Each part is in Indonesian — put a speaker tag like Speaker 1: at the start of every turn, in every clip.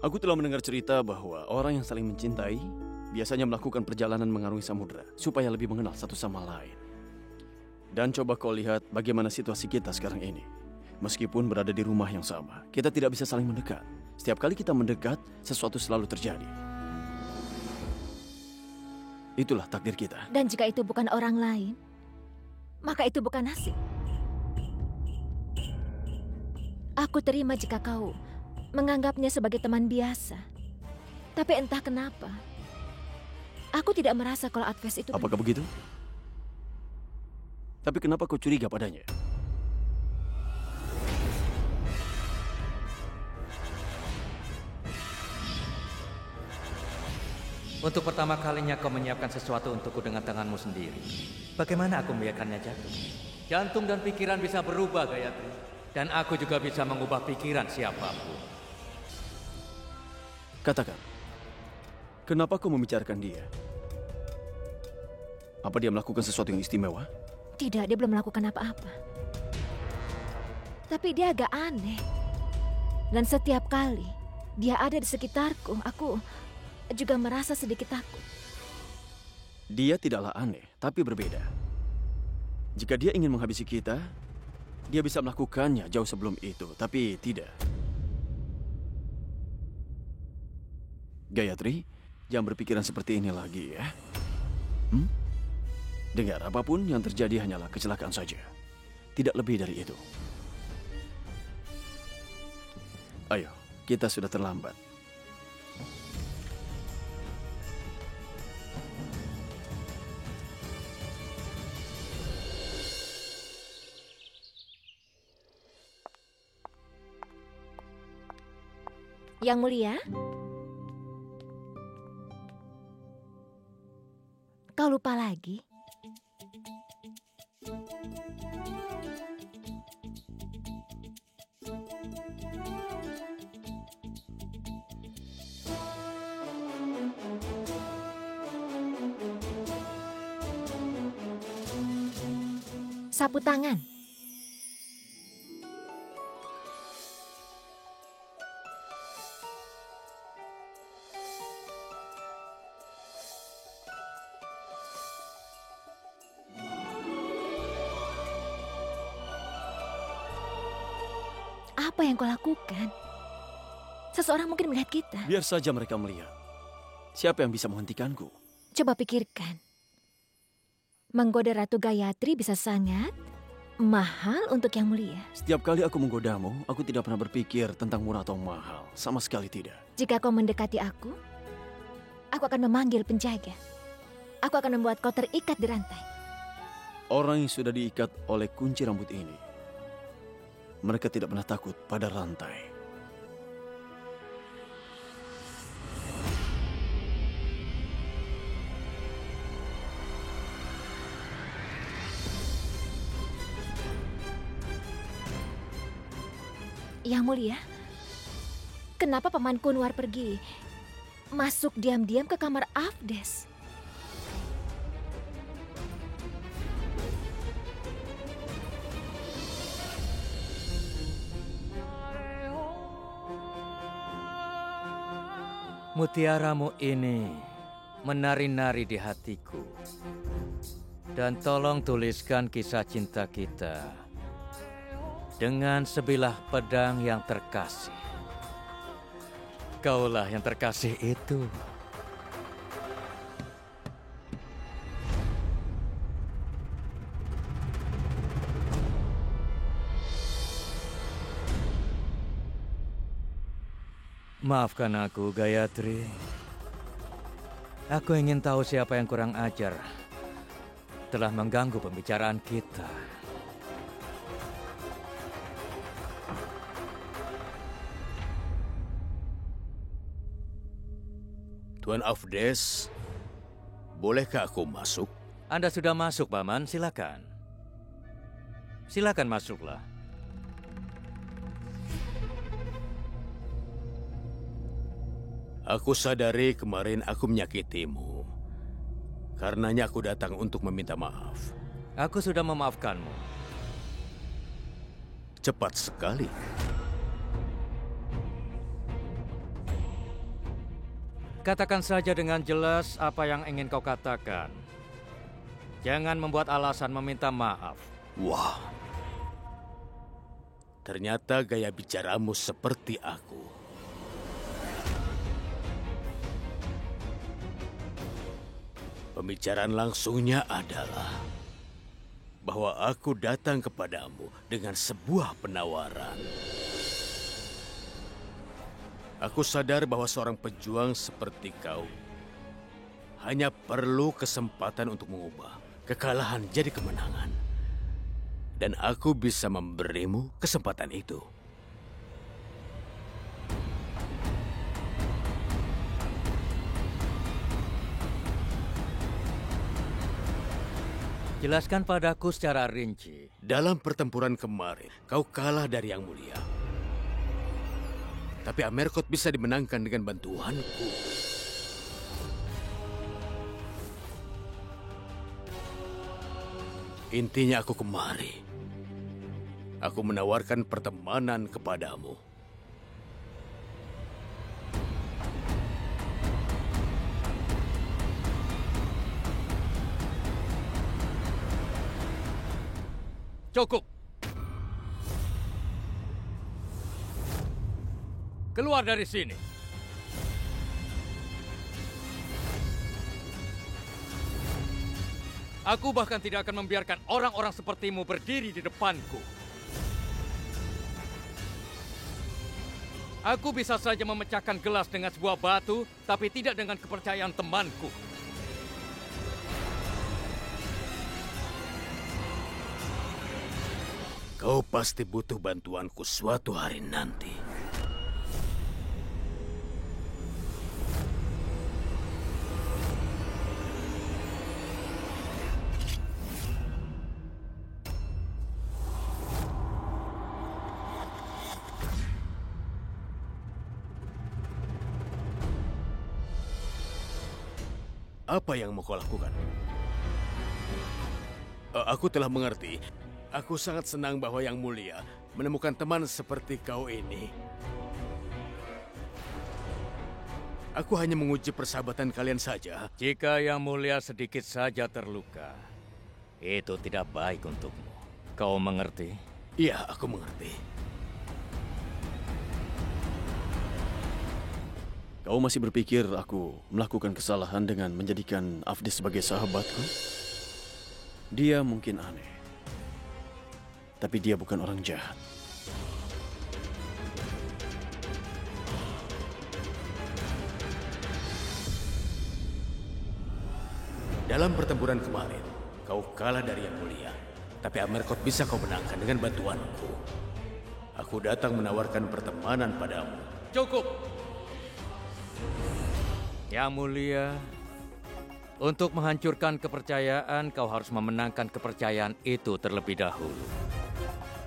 Speaker 1: Aku telah mendengar cerita bahwa orang yang saling mencintai biasanya melakukan perjalanan mengarungi samudera supaya lebih mengenal satu sama lain. Dan coba kau lihat bagaimana situasi kita sekarang ini. Meskipun berada di rumah yang sama, kita tidak bisa saling mendekat. Setiap kali kita mendekat, sesuatu selalu terjadi. Itulah takdir kita.
Speaker 2: Dan jika itu bukan orang lain, maka itu bukan nasib. Aku terima jika kau menganggapnya sebagai teman biasa. Tapi entah kenapa, aku tidak merasa kalau Adves itu...
Speaker 1: Apakah begitu? Tapi kenapa kau curiga padanya?
Speaker 3: Untuk pertama kalinya kau menyiapkan sesuatu untukku dengan tanganmu sendiri. Bagaimana aku membiarkannya jatuh? Jantung dan pikiran bisa berubah, Gayatri. Dan aku juga bisa mengubah pikiran siapapun.
Speaker 1: Katakan, kenapa kau membicarakan dia? Apa dia melakukan sesuatu yang istimewa?
Speaker 2: Tidak, dia belum melakukan apa-apa. Tapi dia agak aneh. Dan setiap kali dia ada di sekitarku, aku juga merasa sedikit takut.
Speaker 1: Dia tidaklah aneh, tapi berbeda. Jika dia ingin menghabisi kita, dia bisa melakukannya jauh sebelum itu, tapi tidak. Gayatri, jangan berpikiran seperti ini lagi ya. Dengar, apapun yang terjadi hanyalah kecelakaan saja. Tidak lebih dari itu. Ayo, kita sudah terlambat.
Speaker 2: Yang Mulia, kau lupa lagi? Sapu tangan. Apa yang kau lakukan? Seseorang mungkin melihat kita.
Speaker 1: Biar saja mereka melihat. Siapa yang bisa menghentikanku?
Speaker 2: Coba pikirkan. Menggoda Ratu Gayatri bisa sangat mahal untuk Yang Mulia.
Speaker 1: Setiap kali aku menggodamu, aku tidak pernah berpikir tentang murah atau mahal. Sama sekali tidak.
Speaker 2: Jika kau mendekati aku akan memanggil penjaga. Aku akan membuat kau terikat di rantai.
Speaker 1: Orang yang sudah diikat oleh kunci rambut ini, mereka tidak pernah takut pada rantai.
Speaker 2: Yang Mulia, kenapa Paman Kunwar pergi masuk diam-diam ke kamar Adves?
Speaker 3: Mutiaramu ini menari-nari di hatiku. Dan tolong tuliskan kisah cinta kita dengan sebilah pedang yang terkasih. Kaulah yang terkasih itu. Maafkan aku, Gayatri. Aku ingin tahu siapa yang kurang ajar telah mengganggu pembicaraan kita.
Speaker 4: Tuan Adves, bolehkah aku masuk?
Speaker 3: Anda sudah masuk, Paman. Silakan. Silakan masuklah.
Speaker 4: Aku sadari kemarin aku menyakitimu. Karenanya aku datang untuk meminta maaf.
Speaker 3: Aku sudah memaafkanmu.
Speaker 4: Cepat sekali.
Speaker 3: Katakan saja dengan jelas apa yang ingin kau katakan. Jangan membuat alasan meminta maaf.
Speaker 4: Wah, ternyata gaya bicaramu seperti aku. Pembicaraan langsungnya adalah bahwa aku datang kepadamu dengan sebuah penawaran. Aku sadar bahwa seorang pejuang seperti kau hanya perlu kesempatan untuk mengubah kekalahan jadi kemenangan. Dan aku bisa memberimu kesempatan itu.
Speaker 3: Jelaskan padaku secara rinci.
Speaker 4: Dalam pertempuran kemarin, kau kalah dari Yang Mulia. Tapi Amerkot bisa dimenangkan dengan bantuanku. Intinya aku kemari. Aku menawarkan pertemanan kepadamu.
Speaker 3: Cukup. Keluar dari sini. Aku bahkan tidak akan membiarkan orang-orang sepertimu berdiri di depanku. Aku bisa saja memecahkan gelas dengan sebuah batu, tapi tidak dengan kepercayaan temanku.
Speaker 4: Kau pasti butuh bantuanku suatu hari nanti. Apa yang mau kau lakukan? Aku telah mengerti. Aku sangat senang bahwa Yang Mulia menemukan teman seperti kau ini. Aku hanya menguji persahabatan kalian saja.
Speaker 3: Jika Yang Mulia sedikit saja terluka, itu tidak baik untukmu. Kau mengerti?
Speaker 4: Iya, aku mengerti.
Speaker 1: Kau masih berpikir aku melakukan kesalahan dengan menjadikan Afdis sebagai sahabatku? Dia mungkin aneh, tapi dia bukan orang jahat.
Speaker 4: Dalam pertempuran kemarin, kau kalah dari Yang Mulia. Tapi Amerkot bisa kau menangkan dengan bantuanku. Aku datang menawarkan pertemanan padamu.
Speaker 3: Cukup! Yang Mulia, untuk menghancurkan kepercayaan, kau harus memenangkan kepercayaan itu terlebih dahulu.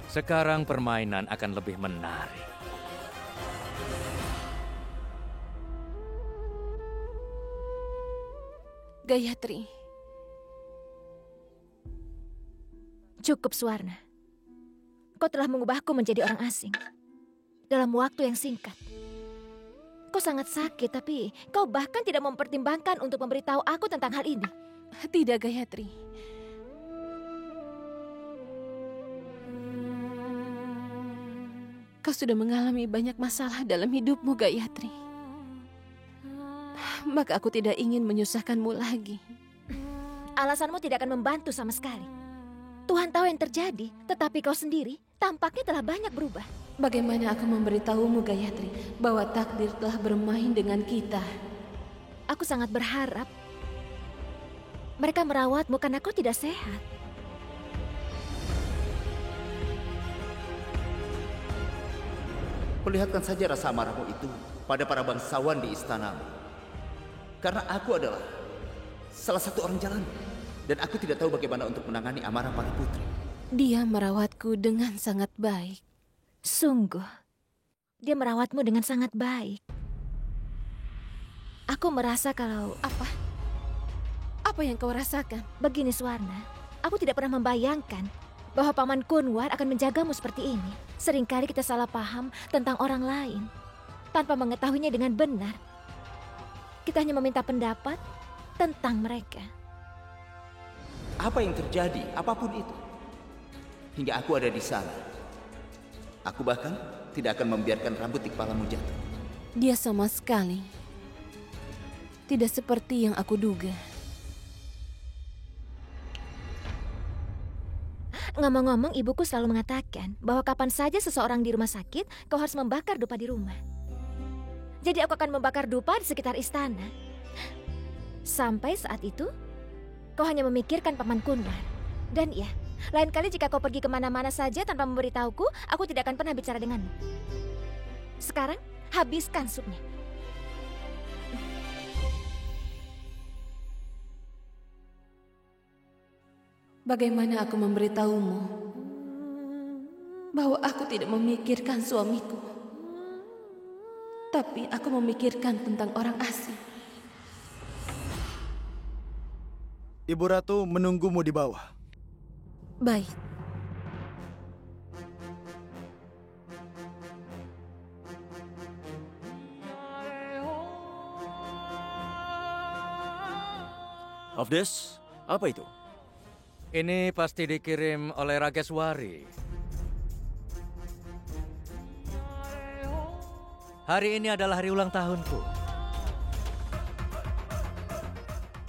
Speaker 3: Sekarang permainan akan lebih menarik.
Speaker 2: Gayatri. Cukup, Suwarna. Kau telah mengubahku menjadi orang asing. Dalam waktu yang singkat. Kau sangat sakit, tapi kau bahkan tidak mempertimbangkan untuk memberitahu aku tentang hal ini.
Speaker 5: Tidak, Gayatri. Kau sudah mengalami banyak masalah dalam hidupmu, Gayatri. Maka aku tidak ingin menyusahkanmu lagi.
Speaker 2: Alasanmu tidak akan membantu sama sekali. Tuhan tahu yang terjadi, tetapi kau sendiri tampaknya telah banyak berubah.
Speaker 5: Bagaimana aku memberitahumu, Gayatri, bahwa takdir telah bermain dengan kita?
Speaker 2: Aku sangat berharap mereka merawatmu karena kau tidak sehat.
Speaker 6: Perlihatkan saja rasa amarahmu itu pada para bangsawan di istanamu. Karena aku adalah salah satu orang jalan. Dan aku tidak tahu bagaimana untuk menangani amarah para putri.
Speaker 5: Dia merawatku dengan sangat baik.
Speaker 2: Sungguh, dia merawatmu dengan sangat baik. Aku merasa kalau...
Speaker 5: Apa yang kau rasakan?
Speaker 2: Begini, Suwarna, aku tidak pernah membayangkan bahwa Paman Kunwar akan menjagamu seperti ini. Seringkali kita salah paham tentang orang lain tanpa mengetahuinya dengan benar. Kita hanya meminta pendapat tentang mereka.
Speaker 6: Apa yang terjadi, apapun itu. Hingga aku ada di sana. Aku bahkan tidak akan membiarkan rambut di kepalamu jatuh.
Speaker 5: Dia sama sekali tidak seperti yang aku duga.
Speaker 2: Ngomong-ngomong, ibuku selalu mengatakan bahwa kapan saja seseorang di rumah sakit, kau harus membakar dupa di rumah. Jadi aku akan membakar dupa di sekitar istana. Sampai saat itu, kau hanya memikirkan Paman Kunwar. Dan ya, lain kali jika kau pergi kemana-mana saja tanpa memberitahuku, aku tidak akan pernah bicara denganmu. Sekarang, habiskan supnya.
Speaker 5: Bagaimana aku memberitahumu bahwa aku tidak memikirkan suamiku, tapi aku memikirkan tentang orang asing.
Speaker 7: Ibu Ratu menunggumu di bawah.
Speaker 5: Baik.
Speaker 1: Hafdes, apa itu?
Speaker 3: Ini pasti dikirim oleh Rageswari. Hari ini adalah hari ulang tahunku.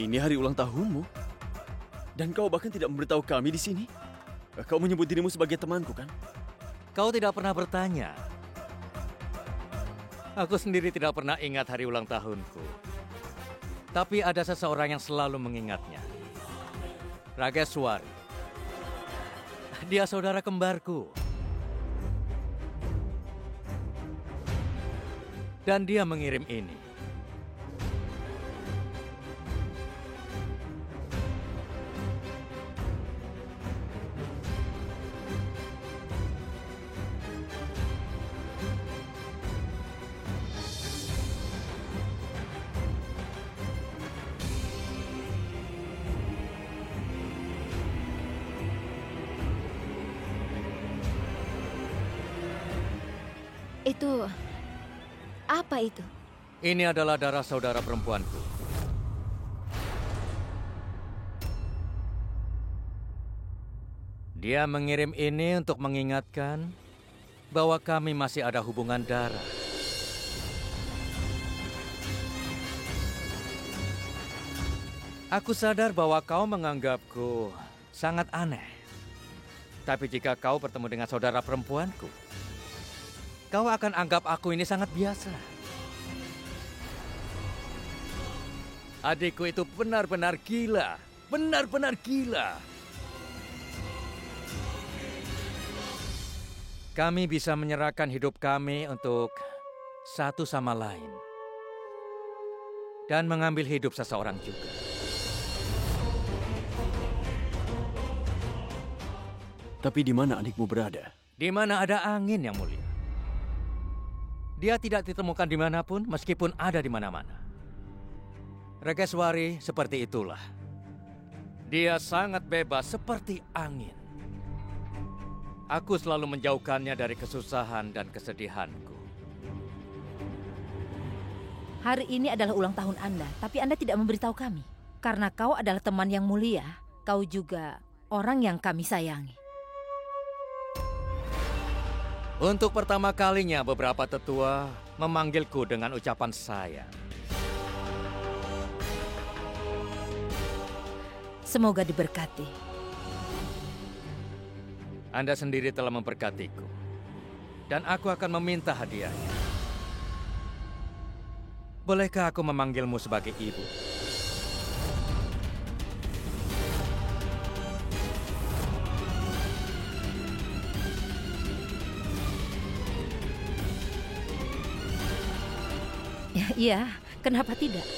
Speaker 1: Ini hari ulang tahunmu? Dan kau bahkan tidak memberitahu kami di sini? Kau menyebut dirimu sebagai temanku, kan?
Speaker 3: Kau tidak pernah bertanya. Aku sendiri tidak pernah ingat hari ulang tahunku. Tapi ada seseorang yang selalu mengingatnya. Rageswari. Dia saudara kembarku. Dan dia mengirim ini.
Speaker 2: Itu... apa itu?
Speaker 3: Ini adalah darah saudara perempuanku. Dia mengirim ini untuk mengingatkan bahwa kami masih ada hubungan darah. Aku sadar bahwa kau menganggapku sangat aneh. Tapi jika kau bertemu dengan saudara perempuanku, kau akan anggap aku ini sangat biasa. Adikku itu benar-benar gila. Benar-benar gila. Kami bisa menyerahkan hidup kami untuk satu sama lain. Dan mengambil hidup seseorang juga.
Speaker 1: Tapi di mana adikmu berada?
Speaker 3: Di mana ada angin, Yang Mulia. Dia tidak ditemukan dimanapun meskipun ada di mana-mana. Rageswari seperti itulah. Dia sangat bebas seperti angin. Aku selalu menjauhkannya dari kesusahan dan kesedihanku.
Speaker 8: Hari ini adalah ulang tahun Anda, tapi Anda tidak memberitahu kami. Karena kau adalah teman yang mulia, kau juga orang yang kami sayangi.
Speaker 3: Untuk pertama kalinya beberapa tetua memanggilku dengan ucapan sayang.
Speaker 8: Semoga diberkati.
Speaker 3: Anda sendiri telah memberkatiku. Dan aku akan meminta hadiahnya. Bolehkah aku memanggilmu sebagai ibu?
Speaker 8: Iya, kenapa tidak?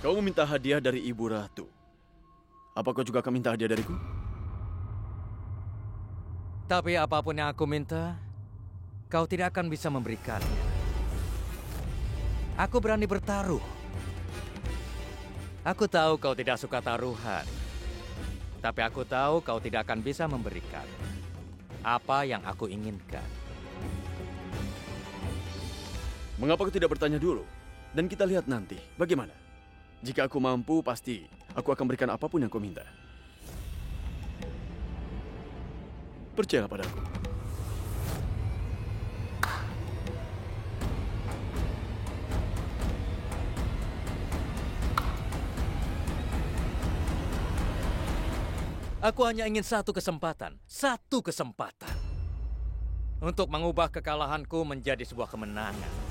Speaker 1: Kau meminta hadiah dari Ibu Ratu. Apa kau juga akan minta hadiah dariku?
Speaker 3: Tapi apapun yang aku minta, kau tidak akan bisa memberikannya. Aku berani bertaruh. Aku tahu kau tidak suka taruhan. Tapi aku tahu kau tidak akan bisa memberikan apa yang aku inginkan.
Speaker 1: Mengapa kau tidak bertanya dulu? Dan kita lihat nanti, bagaimana? Jika aku mampu, pasti aku akan berikan apapun yang kau minta. Percayalah padaku.
Speaker 3: Aku hanya ingin satu kesempatan untuk mengubah kekalahanku menjadi sebuah kemenangan.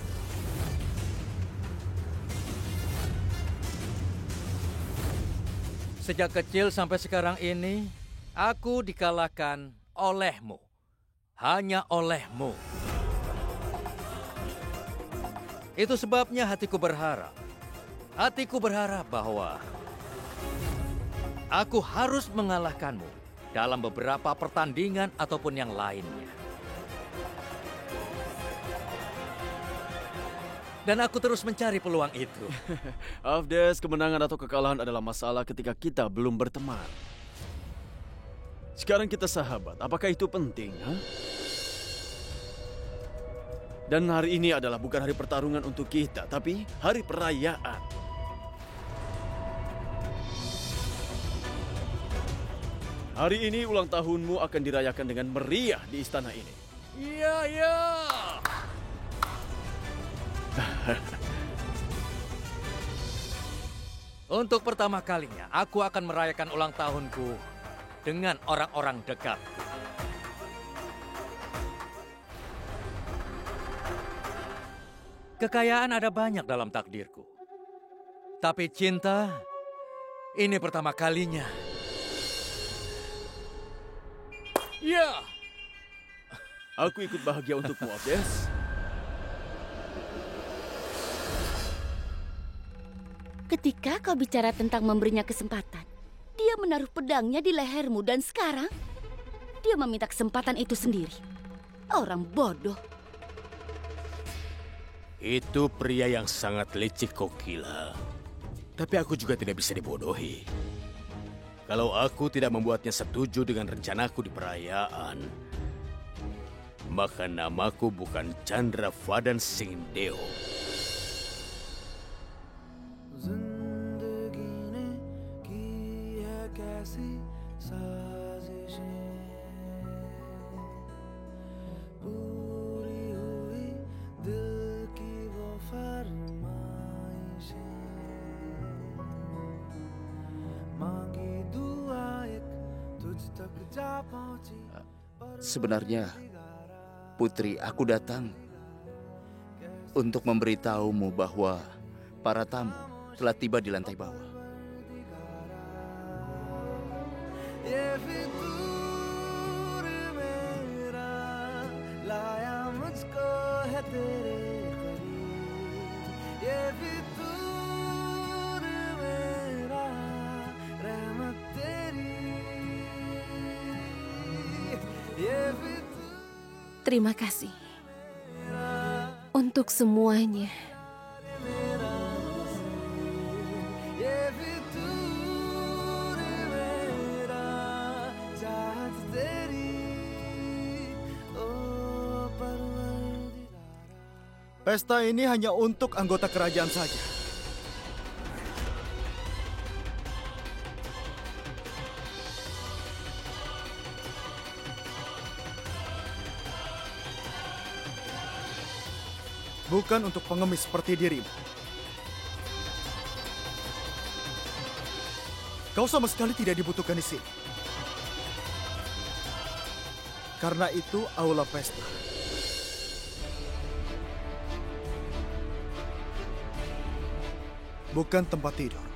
Speaker 3: Sejak kecil sampai sekarang ini, aku dikalahkan olehmu. Hanya olehmu. Itu sebabnya hatiku berharap bahwa aku harus mengalahkanmu dalam beberapa pertandingan ataupun yang lainnya. Dan aku terus mencari peluang itu.
Speaker 1: Afdes, kemenangan atau kekalahan adalah masalah ketika kita belum berteman. Sekarang kita sahabat, apakah itu penting? Ha? Dan hari ini adalah bukan hari pertarungan untuk kita, tapi hari perayaan. Hari ini ulang tahunmu akan dirayakan dengan meriah di istana ini.
Speaker 3: Iya, iya. Untuk pertama kalinya, aku akan merayakan ulang tahunku dengan orang-orang dekat. Kekayaan ada banyak dalam takdirku. Tapi cinta, ini pertama kalinya. Ya!
Speaker 1: Aku ikut bahagia untukmu, Afdes.
Speaker 9: Ketika kau bicara tentang memberinya kesempatan, dia menaruh pedangnya di lehermu dan sekarang dia meminta kesempatan itu sendiri. Orang bodoh.
Speaker 4: Itu pria yang sangat licik, Kokila. Tapi aku juga tidak bisa dibodohi. Kalau aku tidak membuatnya setuju dengan rencanaku di perayaan, maka namaku bukan Chandra Vadan Singdeo.
Speaker 6: Sebenarnya, Putri, aku datang untuk memberitahumu bahwa para tamu telah tiba di lantai bawah.
Speaker 5: Terima kasih untuk semuanya.
Speaker 7: Pesta ini hanya untuk anggota kerajaan saja. Bukan untuk pengemis seperti dirimu. Kau sama sekali tidak dibutuhkan di sini. Karena itu aula pesta. Bukan tempat tidur.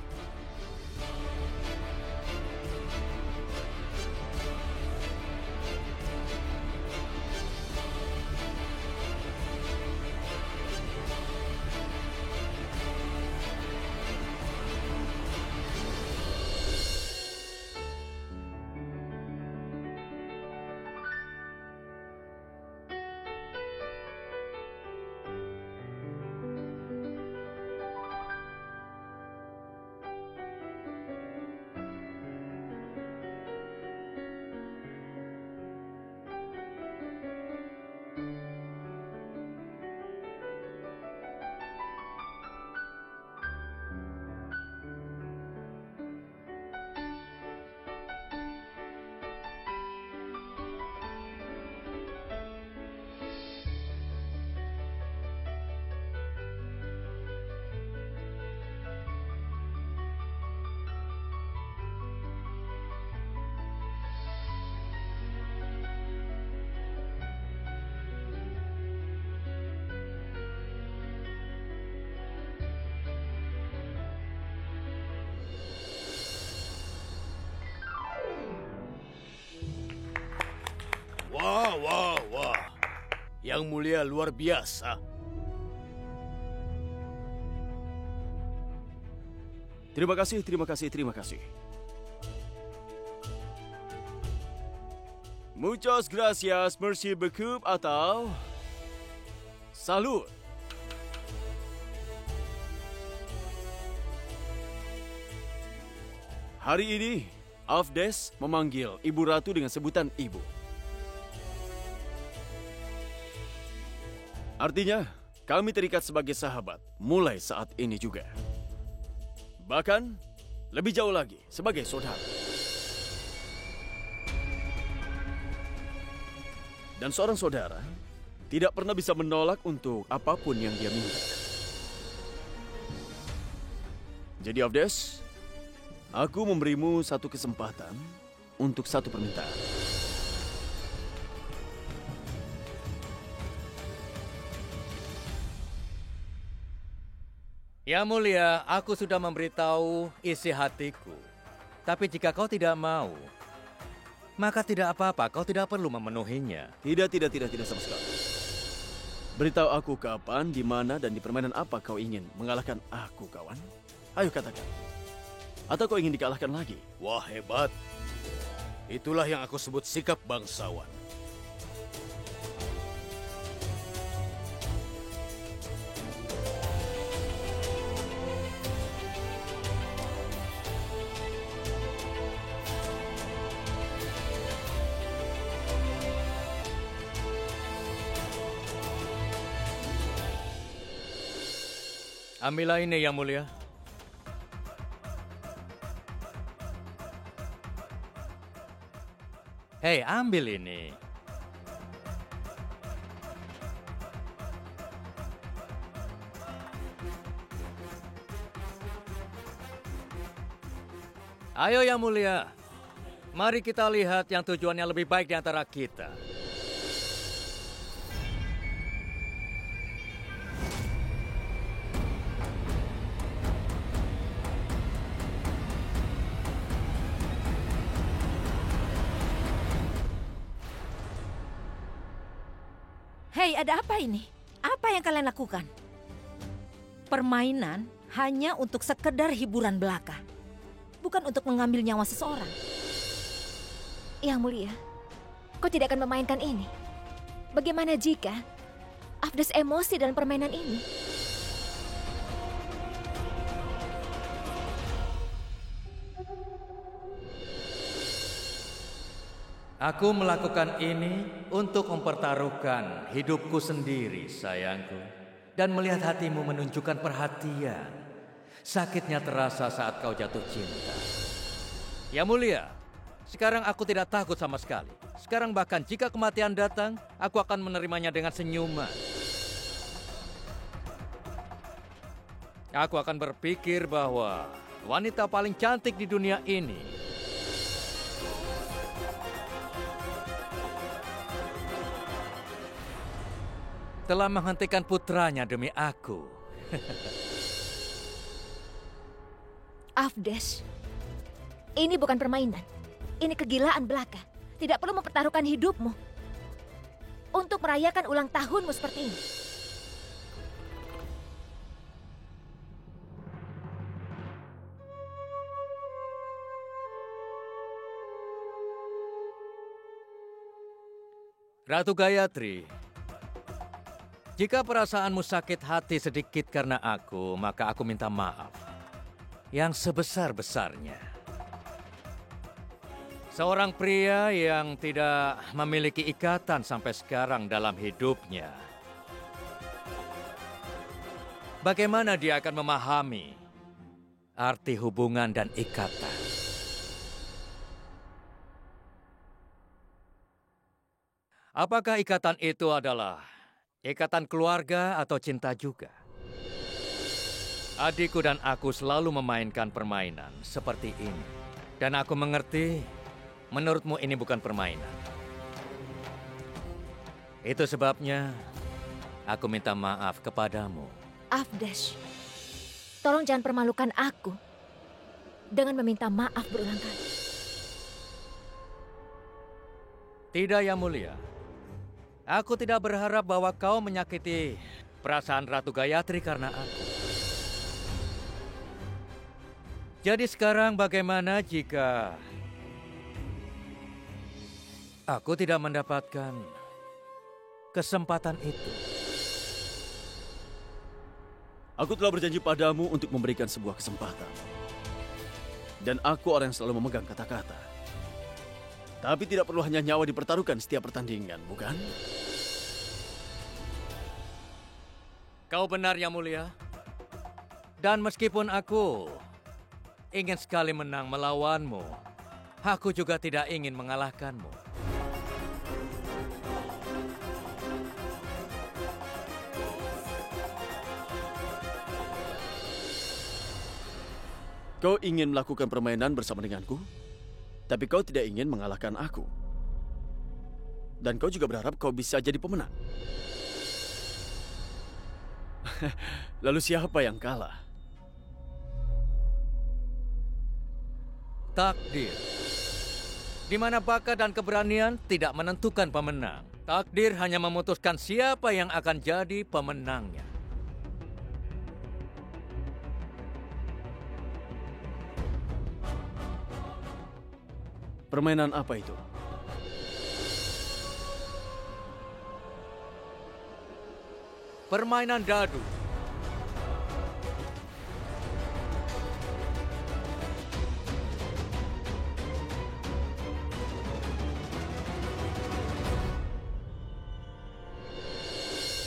Speaker 4: Yang Mulia luar biasa.
Speaker 1: Terima kasih, terima kasih, terima kasih. Muchas gracias, merci beaucoup, atau salut. Hari ini, Afdes memanggil Ibu Ratu dengan sebutan Ibu. Artinya, kami terikat sebagai sahabat mulai saat ini juga. Bahkan, lebih jauh lagi sebagai saudara. Dan seorang saudara tidak pernah bisa menolak untuk apapun yang dia minta. Jadi Afdes, aku memberimu satu kesempatan untuk satu permintaan.
Speaker 3: Ya Mulia, aku sudah memberitahu isi hatiku. Tapi jika kau tidak mau, maka tidak apa-apa, kau tidak perlu memenuhinya.
Speaker 1: Tidak sama sekali. Beritahu aku kapan, di mana, dan di permainan apa kau ingin mengalahkan aku, kawan. Ayo katakan. Atau kau ingin dikalahkan lagi?
Speaker 4: Wah, hebat. Itulah yang aku sebut sikap bangsawan.
Speaker 3: Ambillah ini, Yang Mulia. Hei, ambil ini. Ayo, Yang Mulia. Mari kita lihat yang tujuannya lebih baik di antara kita.
Speaker 8: Hei, ada apa ini? Apa yang kalian lakukan? Permainan hanya untuk sekedar hiburan belaka. Bukan untuk mengambil nyawa seseorang.
Speaker 2: Yang Mulia, kau tidak akan memainkan ini. Bagaimana jika Afdes emosi dalam permainan ini?
Speaker 3: Aku melakukan ini untuk mempertaruhkan hidupku sendiri, sayangku. Dan melihat hatimu menunjukkan perhatian. Sakitnya terasa saat kau jatuh cinta. Ya Mulia, sekarang aku tidak takut sama sekali. Sekarang bahkan jika kematian datang, aku akan menerimanya dengan senyuman. Aku akan berpikir bahwa wanita paling cantik di dunia ini telah menghentikan putranya demi aku.
Speaker 2: Afdes, ini bukan permainan. Ini kegilaan belaka. Tidak perlu mempertaruhkan hidupmu untuk merayakan ulang tahunmu seperti ini.
Speaker 3: Ratu Gayatri, jika perasaanmu sakit hati sedikit karena aku, maka aku minta maaf yang sebesar-besarnya. Seorang pria yang tidak memiliki ikatan sampai sekarang dalam hidupnya, bagaimana dia akan memahami arti hubungan dan ikatan? Apakah ikatan itu adalah ikatan keluarga atau cinta juga? Adikku dan aku selalu memainkan permainan seperti ini. Dan aku mengerti, menurutmu ini bukan permainan. Itu sebabnya aku minta maaf kepadamu.
Speaker 2: Afdes, tolong jangan permalukan aku dengan meminta maaf berulang kali.
Speaker 3: Tidak, Yang Mulia. Aku tidak berharap bahwa kau menyakiti perasaan Ratu Gayatri karena aku. Jadi sekarang bagaimana jika aku tidak mendapatkan kesempatan itu?
Speaker 1: Aku telah berjanji padamu untuk memberikan sebuah kesempatan. Dan aku orang yang selalu memegang kata-kata. Tapi tidak perlu hanya nyawa dipertaruhkan setiap pertandingan, bukan?
Speaker 3: Kau benar, Yang Mulia. Dan meskipun aku ingin sekali menang melawanmu, aku juga tidak ingin mengalahkanmu.
Speaker 1: Kau ingin melakukan permainan bersama denganku, tapi kau tidak ingin mengalahkan aku. Dan kau juga berharap kau bisa jadi pemenang. Lalu siapa yang kalah?
Speaker 3: Takdir. Di mana bakat dan keberanian tidak menentukan pemenang. Takdir hanya memutuskan siapa yang akan jadi pemenangnya.
Speaker 1: Permainan apa itu?
Speaker 3: Permainan dadu.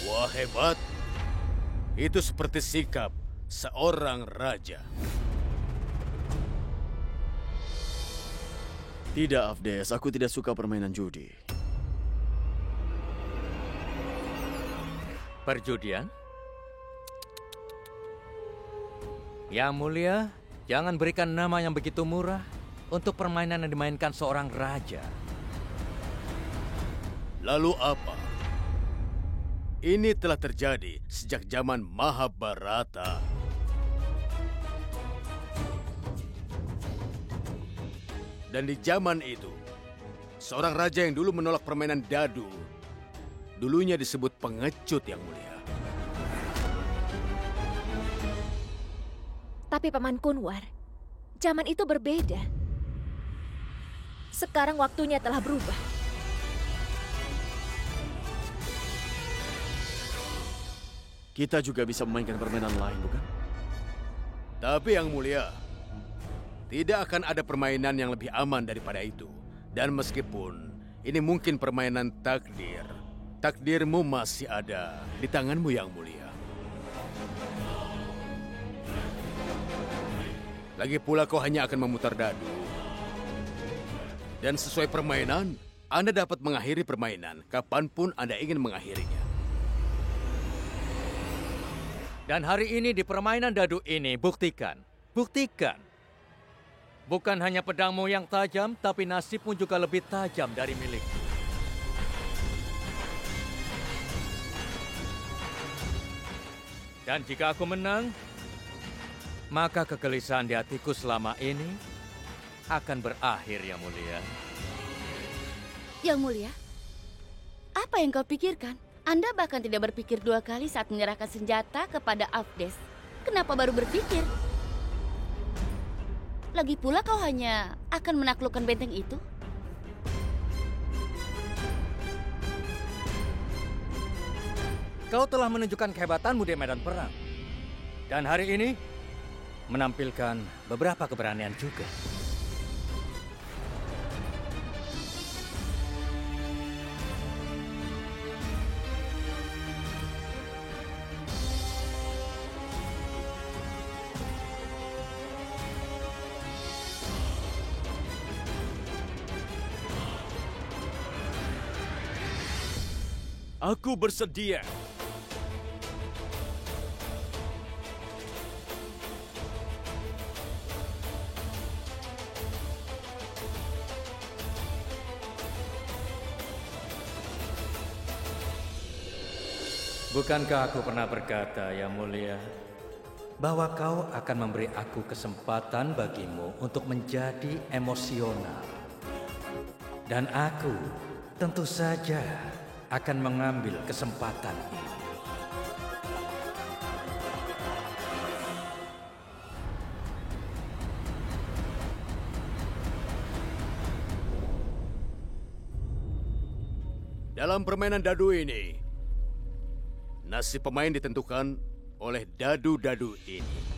Speaker 4: Wah, hebat. Itu seperti sikap seorang raja.
Speaker 1: Tidak, Afdes. Aku tidak suka permainan judi.
Speaker 3: Perjudian? Yang Mulia, jangan berikan nama yang begitu murah untuk permainan yang dimainkan seorang raja.
Speaker 4: Lalu apa? Ini telah terjadi sejak zaman Mahabharata. Dan di zaman itu, seorang raja yang dulu menolak permainan dadu, dulunya disebut pengecut, Yang Mulia.
Speaker 2: Tapi Paman Kunwar, zaman itu berbeda. Sekarang waktunya telah berubah.
Speaker 1: Kita juga bisa memainkan permainan lain, bukan?
Speaker 4: Tapi Yang Mulia, tidak akan ada permainan yang lebih aman daripada itu. Dan meskipun ini mungkin permainan takdir, takdirmu masih ada di tanganmu, Yang Mulia. Lagi pula kau hanya akan memutar dadu. Dan sesuai permainan, Anda dapat mengakhiri permainan kapanpun Anda ingin mengakhirinya.
Speaker 3: Dan hari ini di permainan dadu ini, buktikan. Bukan hanya pedangmu yang tajam, tapi nasibmu juga lebih tajam dari milikku. Dan jika aku menang, maka kegelisahan di hatiku selama ini akan berakhir, Yang Mulia.
Speaker 9: Yang Mulia, apa yang kau pikirkan? Anda bahkan tidak berpikir dua kali saat menyerahkan senjata kepada Afdes. Kenapa baru berpikir? Lagi pula kau hanya akan menaklukkan benteng itu?
Speaker 3: Kau telah menunjukkan kehebatanmu di medan perang. Dan hari ini menampilkan beberapa keberanian juga.
Speaker 1: Aku bersedia.
Speaker 3: Bukankah aku pernah berkata, Yang Mulia, bahwa kau akan memberi aku kesempatan bagimu untuk menjadi emosional. Dan aku tentu saja akan mengambil kesempatan ini.
Speaker 4: Dalam permainan dadu ini, nasib pemain ditentukan oleh dadu-dadu ini.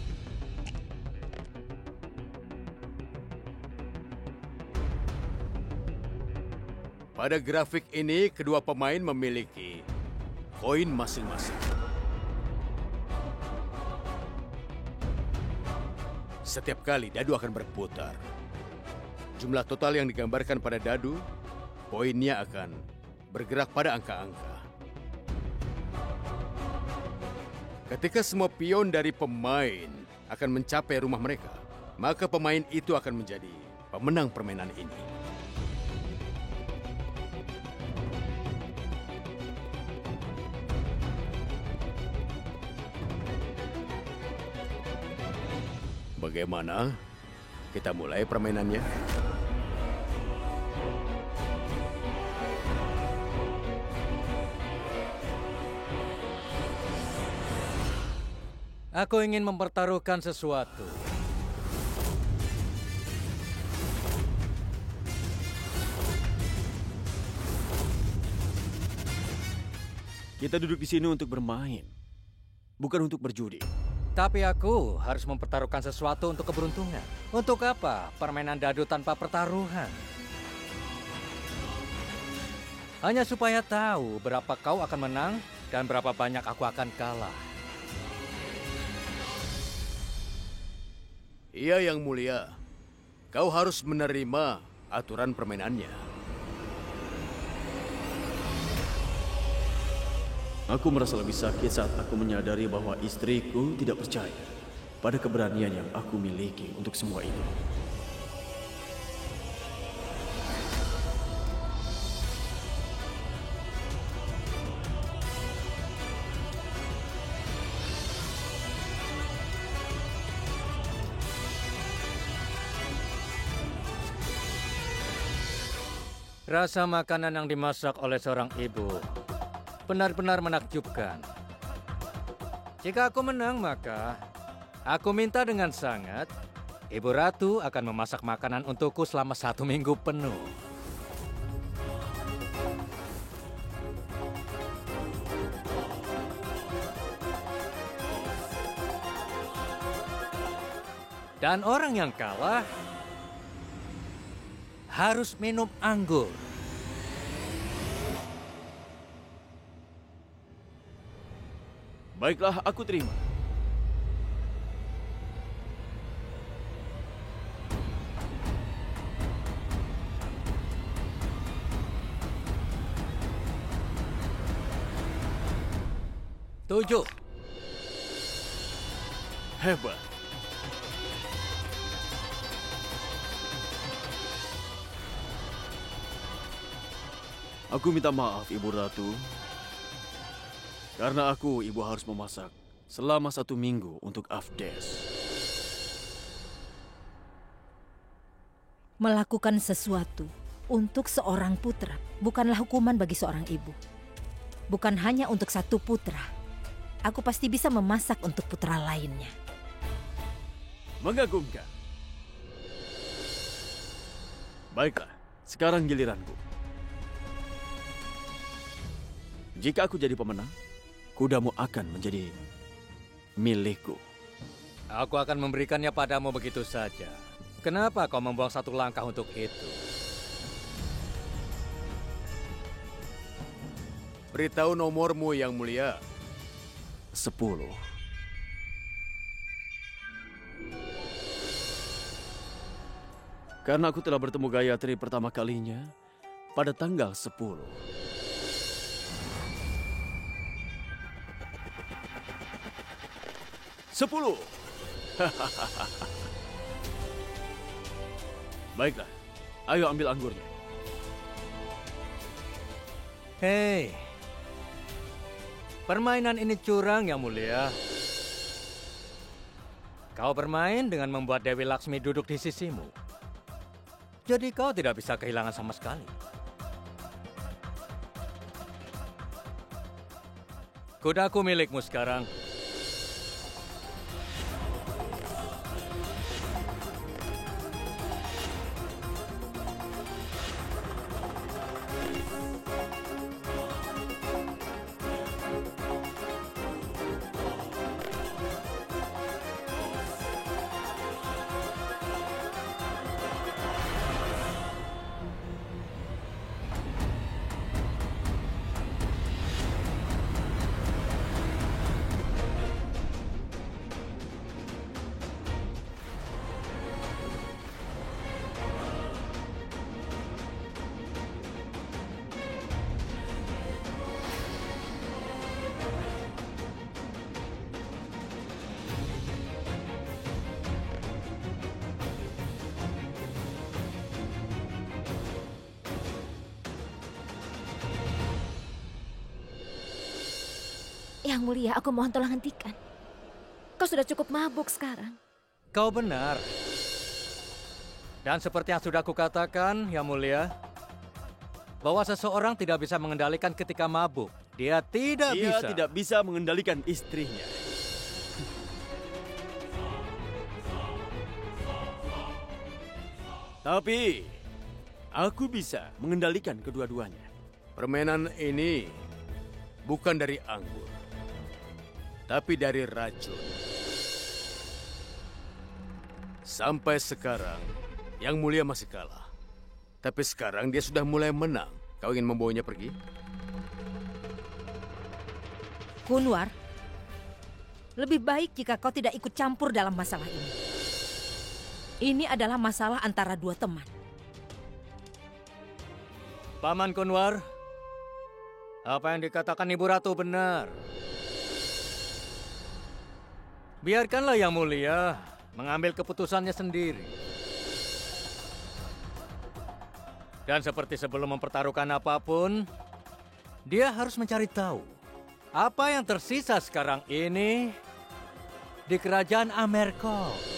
Speaker 4: Pada grafik ini, kedua pemain memiliki koin masing-masing. Setiap kali dadu akan berputar, jumlah total yang digambarkan pada dadu, poinnya akan bergerak pada angka-angka. Ketika semua pion dari pemain akan mencapai rumah mereka, maka pemain itu akan menjadi pemenang permainan ini. Bagaimana? Kita mulai permainannya?
Speaker 3: Aku ingin mempertaruhkan sesuatu.
Speaker 1: Kita duduk di sini untuk bermain, bukan untuk berjudi.
Speaker 3: Tapi aku harus mempertaruhkan sesuatu untuk keberuntungan. Untuk apa permainan dadu tanpa pertaruhan? Hanya supaya tahu berapa kau akan menang dan berapa banyak aku akan kalah.
Speaker 4: Iya, Yang Mulia. Kau harus menerima aturan permainannya.
Speaker 1: Aku merasa lebih sakit saat aku menyadari bahwa istriku tidak percaya pada keberanian yang aku miliki untuk semua itu.
Speaker 3: Rasa makanan yang dimasak oleh seorang ibu benar-benar menakjubkan. Jika aku menang, maka aku minta dengan sangat, Ibu Ratu akan memasak makanan untukku selama 1 minggu penuh. Dan orang yang kalah harus minum anggur.
Speaker 1: Baiklah, aku terima.
Speaker 3: Tujuh.
Speaker 1: Hebat. Aku minta maaf, Ibu Ratu. Karena ibu harus memasak selama 1 minggu untuk Afdes.
Speaker 8: Melakukan sesuatu untuk seorang putra bukanlah hukuman bagi seorang ibu. Bukan hanya untuk satu putra. Aku pasti bisa memasak untuk putra lainnya.
Speaker 1: Mengagumkan. Baiklah, sekarang giliranku. Jika aku jadi pemenang, kudamu akan menjadi milikku.
Speaker 3: Aku akan memberikannya padamu begitu saja. Kenapa kau membuang 1 langkah untuk itu?
Speaker 4: Beritahu nomormu, Yang Mulia.
Speaker 1: 10. Karena aku telah bertemu Gayatri pertama kalinya pada tanggal 10. Baiklah, ayo ambil anggurnya.
Speaker 3: Hei, permainan ini curang, Yang Mulia. Kau bermain dengan membuat Dewi Laksmi duduk di sisimu. Jadi kau tidak bisa kehilangan sama sekali. Kudaku milikmu sekarang.
Speaker 2: Yang mulia, aku mohon tolong hentikan. Kau sudah cukup mabuk sekarang.
Speaker 3: Kau benar. Dan seperti yang sudah kukatakan, Yang Mulia, bahwa seseorang tidak bisa mengendalikan ketika mabuk. Dia tidak
Speaker 1: bisa mengendalikan istrinya. Tapi, aku bisa mengendalikan kedua-duanya.
Speaker 4: Permainan ini bukan dari anggur, tapi dari racun. Sampai sekarang, Yang Mulia masih kalah. Tapi sekarang dia sudah mulai menang. Kau ingin membawanya pergi?
Speaker 8: Kunwar, lebih baik jika kau tidak ikut campur dalam masalah ini. Ini adalah masalah antara dua teman.
Speaker 3: Paman Kunwar, apa yang dikatakan Ibu Ratu benar. Biarkanlah Yang Mulia mengambil keputusannya sendiri. Dan seperti sebelum mempertaruhkan apapun, dia harus mencari tahu apa yang tersisa sekarang ini di kerajaan Amerkot.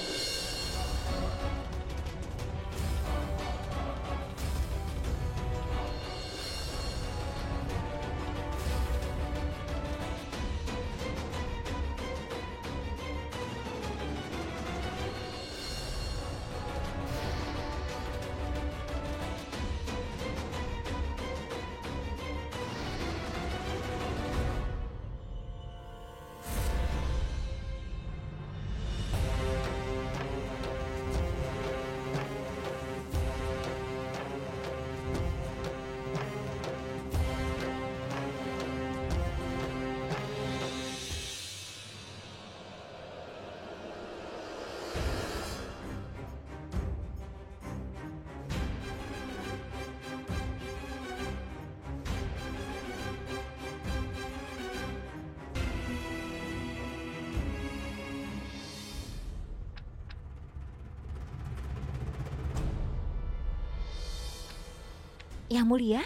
Speaker 2: Yang Mulia?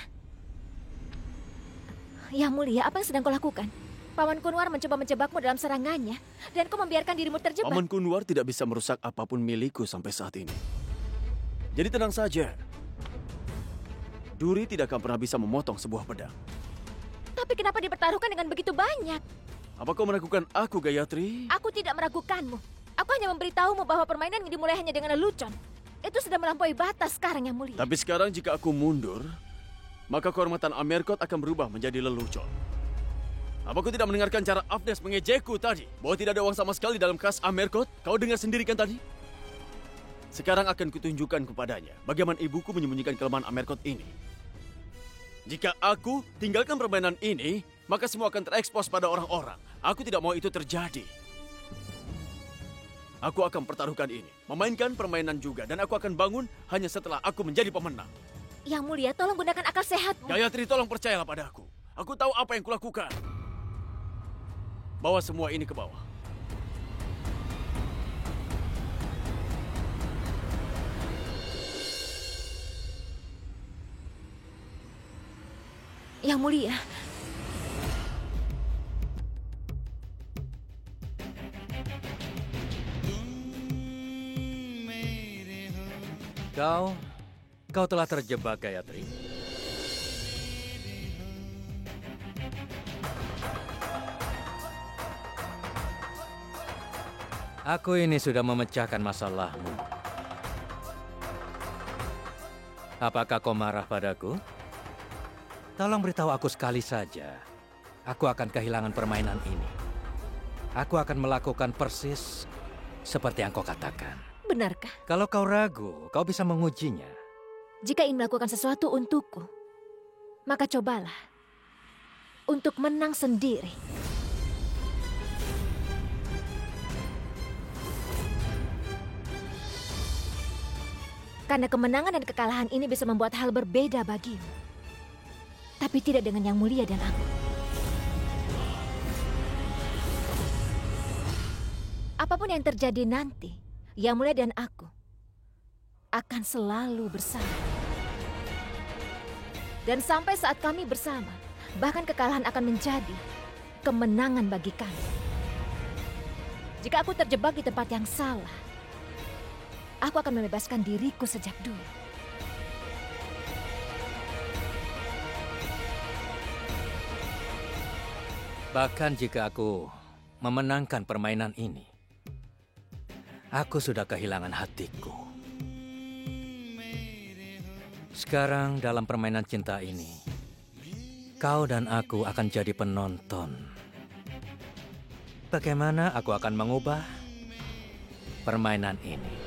Speaker 2: Yang Mulia, apa yang sedang kau lakukan? Paman Kunwar mencoba menjebakmu dalam serangannya, dan kau membiarkan dirimu terjebak.
Speaker 1: Paman Kunwar tidak bisa merusak apapun milikku sampai saat ini. Jadi tenang saja. Duri tidak akan pernah bisa memotong sebuah pedang.
Speaker 2: Tapi kenapa dipertaruhkan dengan begitu banyak?
Speaker 1: Apa kau meragukan aku, Gayatri?
Speaker 2: Aku tidak meragukanmu. Aku hanya memberitahumu bahwa permainan yang dimulai hanya dengan lelucon. Itu sudah melampaui batas sekarang, Yang Mulia.
Speaker 1: Tapi sekarang jika aku mundur, maka kehormatan Amerkot akan berubah menjadi lelucon. Apa kau tidak mendengarkan cara Afdes mengejekku tadi? Bahwa tidak ada uang sama sekali dalam kas Amerkot? Kau dengar sendiri kan tadi? Sekarang akan kutunjukkan kepadanya bagaimana ibuku menyembunyikan kelemahan Amerkot ini. Jika aku tinggalkan permainan ini, maka semua akan terekspos pada orang-orang. Aku tidak mau itu terjadi. Aku akan pertaruhkan ini, memainkan permainan juga, dan aku akan bangun hanya setelah aku menjadi pemenang.
Speaker 2: Yang Mulia, tolong gunakan akal sehatmu.
Speaker 1: Gayatri, tolong percayalah padaku. Aku tahu apa yang kulakukan. Bawa semua ini ke bawah.
Speaker 2: Yang Mulia.
Speaker 3: Kau telah terjebak, Gayatri. Aku ini sudah memecahkan masalahmu. Apakah kau marah padaku? Tolong beritahu aku sekali saja. Aku akan kehilangan permainan ini. Aku akan melakukan persis seperti yang kau katakan.
Speaker 2: Benarkah?
Speaker 3: Kalau kau ragu, kau bisa mengujinya.
Speaker 2: Jika ingin melakukan sesuatu untukku, maka cobalah untuk menang sendiri. Karena kemenangan dan kekalahan ini bisa membuat hal berbeda bagimu. Tapi tidak dengan Yang Mulia dan aku. Apapun yang terjadi nanti, Yang Mulia dan aku akan selalu bersama. Dan sampai saat kami bersama, bahkan kekalahan akan menjadi kemenangan bagi kami. Jika aku terjebak di tempat yang salah, aku akan membebaskan diriku sejak dulu.
Speaker 3: Bahkan jika aku memenangkan permainan ini, aku sudah kehilangan hatiku. Sekarang dalam permainan cinta ini, kau dan aku akan jadi penonton. Bagaimana aku akan mengubah permainan ini?